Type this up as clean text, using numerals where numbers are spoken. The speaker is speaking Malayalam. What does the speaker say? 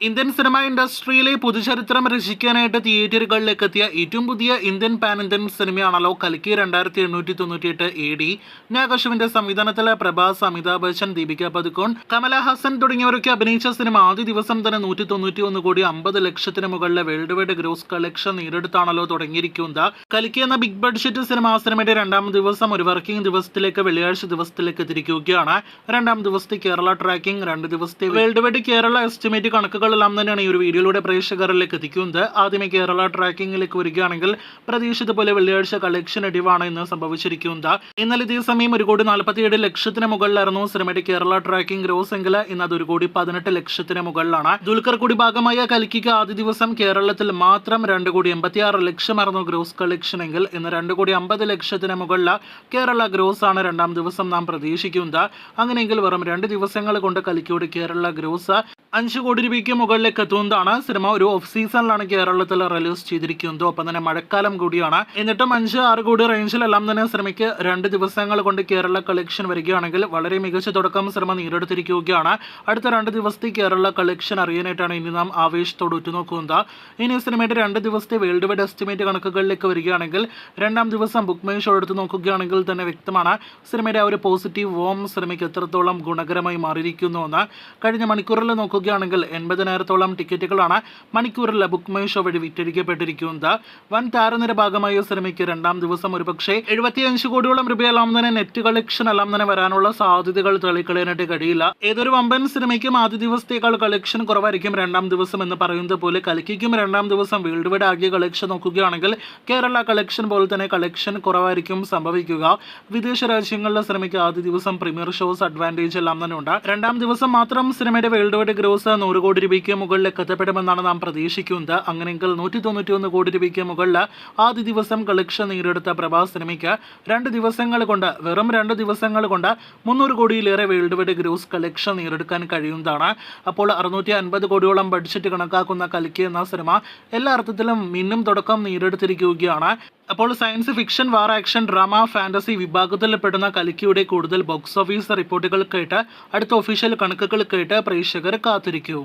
ഇന്ത്യൻ സിനിമാ ഇൻഡസ്ട്രിയിലെ പുതുചരിത്രം രചിക്കാനായിട്ട് തിയേറ്ററുകളിലേക്ക് എത്തിയ ഏറ്റവും പുതിയ ഇന്ത്യൻ പാൻ ഇന്ത്യൻ സിനിമയാണല്ലോ കൽക്കി 2898 AD. നാഗാഷുവിന്റെ സംവിധാനത്തിലെ പ്രഭാസ്, അമിതാഭ് ബച്ചൻ, ദീപിക പദുക്കോൺ, കമലഹാസൻ തുടങ്ങിയവരൊക്കെ അഭിനയിച്ച സിനിമ ആദ്യ ദിവസം തന്നെ 191 കോടി 50 ലക്ഷത്തിന് മുകളിലെ വേൾഡ് വൈഡ് ഗ്രോസ് കളക്ഷൻ നേടിയെടുത്താണല്ലോ തുടങ്ങിയിരിക്കുന്നത്. കൽക്കി എന്ന ബിഗ് ബഡ്ജറ്റ് സിനിമയുടെ രണ്ടാം ദിവസം ഒരു വർക്കിംഗ് ദിവസത്തിലേക്ക് വെള്ളിയാഴ്ച ദിവസത്തിലേക്ക് എത്തിയിരിക്കുകയാണ്. രണ്ടാം ദിവസത്തെ കേരള ട്രാക്കിംഗ്, 2 ദിവസത്തെ വേൾഡ് വൈഡ് കേരള എസ്റ്റിമേറ്റ് കണക്കുകൾ എല്ലാം തന്നെയാണ് ഈ ഒരു വീഡിയോയിലൂടെ പ്രേക്ഷകരിലേക്ക് എത്തിക്കുന്നത്. ആദ്യമേ കേരള ട്രാക്കിംഗിലേക്ക് വരികയാണെങ്കിൽ പ്രതീക്ഷിച്ച പോലെ വെള്ളിയാഴ്ച കളക്ഷൻ ഇടിവാണ് ഇന്ന് സംഭവിച്ചിരിക്കുന്നത്. ഇന്നലെ ഇതേ സമയം 1,47 ലക്ഷത്തിന് മുകളിലായിരുന്നു സിനിമയുടെ കേരള ട്രാക്കിംഗ് ഗ്രോസ് എങ്കിൽ ഇന്ന് അത് 1,18 ലക്ഷത്തിന് മുകളിലാണ്. ദുൽഖർ കൂടി ഭാഗമായ കൽക്കിക്ക് ആദ്യ ദിവസം കേരളത്തിൽ മാത്രം 2,86 ലക്ഷമായിരുന്നു ഗ്രോസ് കളക്ഷൻ എങ്കിൽ ഇന്ന് 2,50 ലക്ഷത്തിന് മുകളിൽ കേരള ഗ്രോസ് ആണ് രണ്ടാം ദിവസം നാം പ്രതീക്ഷിക്കുന്നത്. അങ്ങനെയെങ്കിൽ വെറും 2 ദിവസങ്ങൾ കൊണ്ട് കൽക്കിയുടെ കേരള ഗ്രോസ് 5 കോടി രൂപയ്ക്ക് മുകളിലേക്ക് എത്തുന്നതാണ്. സിനിമ ഒരു ഓഫ് സീസണിലാണ് കേരളത്തിൽ റിലീസ് ചെയ്തിരിക്കുന്നത്. ഒപ്പം തന്നെ മഴക്കാലം കൂടിയാണ്. എന്നിട്ടും 5-6 കോടി റേഞ്ചിലെല്ലാം തന്നെ സിനിമയ്ക്ക് 2 ദിവസങ്ങൾ കൊണ്ട് കേരള കളക്ഷൻ വരികയാണെങ്കിൽ വളരെ മികച്ച തുടക്കം സിനിമ നേടിയെടുത്തിരിക്കുകയാണ്. അടുത്ത 2 ദിവസത്തെ കേരള കളക്ഷൻ അറിയാനായിട്ടാണ് ഇനി നാം ആവേശത്തോട് ഉറ്റുനോക്കുന്നത്. ഇനി സിനിമയുടെ 2 ദിവസത്തെ വേൾഡ് വൈഡ് എസ്റ്റിമേറ്റ് കണക്കുകളിലേക്ക് വരികയാണെങ്കിൽ രണ്ടാം ദിവസം ബുക്ക് മൈ ഷോ എടുത്ത് നോക്കുകയാണെങ്കിൽ തന്നെ വ്യക്തമാണ് സിനിമയുടെ ആ ഒരു പോസിറ്റീവ് വോം സിനിമയ്ക്ക് എത്രത്തോളം ഗുണകരമായി മാറിയിരിക്കുന്നുവെന്ന്. കഴിഞ്ഞ മണിക്കൂറിൽ നോക്കുകയാണെങ്കിൽ 80,000-ഓളം ടിക്കറ്റുകളാണ് മണിക്കൂറിൽ ബുക്ക് മൈ ഷോ വഴി വിറ്റഴിക്കപ്പെട്ടിരിക്കുന്നത്. വൻ താരനിര ഭാഗമായ സിനിമയ്ക്ക് രണ്ടാം ദിവസം ഒരുപക്ഷെ 75 കോടിയോളം രൂപയെല്ലാം തന്നെ നെറ്റ് കളക്ഷൻ എല്ലാം തന്നെ വരാനുള്ള സാധ്യതകൾ തള്ളിക്കളയാനായിട്ട് കഴിയില്ല. ഏതൊരു വമ്പൻ സിനിമയ്ക്കും ആദ്യ ദിവസത്തേക്കാൾ കളക്ഷൻ കുറവായിരിക്കും രണ്ടാം ദിവസം എന്ന് പറയുന്നത് പോലെ കൽക്കിക്കും രണ്ടാം ദിവസം വേൾഡ് വൈഡ് ആകിയ കളക്ഷൻ നോക്കുകയാണെങ്കിൽ കേരള കളക്ഷൻ പോലെ തന്നെ കളക്ഷൻ കുറവായിരിക്കും സംഭവിക്കുക. വിദേശ രാജ്യങ്ങളിലെ സിനിമയ്ക്ക് ആദ്യ ദിവസം പ്രീമിയർ ഷോസ് അഡ്വാൻറ്റേജ് എല്ലാം തന്നെ ഉണ്ട്. രണ്ടാം ദിവസം മാത്രം സിനിമയുടെ വേൾഡ് വൈഡ് ഗ്രോസ് 100 കോടി രൂപയ്ക്ക് മുകളിലേക്ക് എത്തപ്പെടുമെന്നാണ് നാം പ്രതീക്ഷിക്കുന്നത്. അങ്ങനെയെങ്കിൽ 191 കോടി രൂപയ്ക്ക് മുകളിൽ ആദ്യ ദിവസം കളക്ഷൻ നേടിയെടുത്ത പ്രഭാസ് സിനിമയ്ക്ക് 2 ദിവസങ്ങൾ കൊണ്ട് വെറും 2 ദിവസങ്ങൾ കൊണ്ട് 300 കോടിയിലേറെ വേൾഡ് വൈഡ് ഗ്രോസ് കളക്ഷൻ നേടിയെടുക്കാൻ കഴിയുന്നതാണ്. അപ്പോൾ 650 കോടിയോളം ബഡ്ജറ്റ് കണക്കാക്കുന്ന കൽക്കി എന്ന സിനിമ എല്ലാ അർത്ഥത്തിലും മിന്നും തുടക്കം നേടിയെടുത്തിരിക്കുകയാണ്. അപ്പോൾ സയൻസ് ഫിക്ഷൻ, വാർ, ആക്ഷൻ, ഡ്രാമ, ഫാന്റസി വിഭാഗത്തിൽ പെടുന്ന കൽക്കിയുടെ കൂടുതൽ ബോക്സ് ഓഫീസ് റിപ്പോർട്ടുകൾ കേട്ട് അടുത്ത ഒഫീഷ്യൽ കണക്കുകൾ കേട്ട് പ്രേക്ഷകർ കാത്തിരിക്കൂ.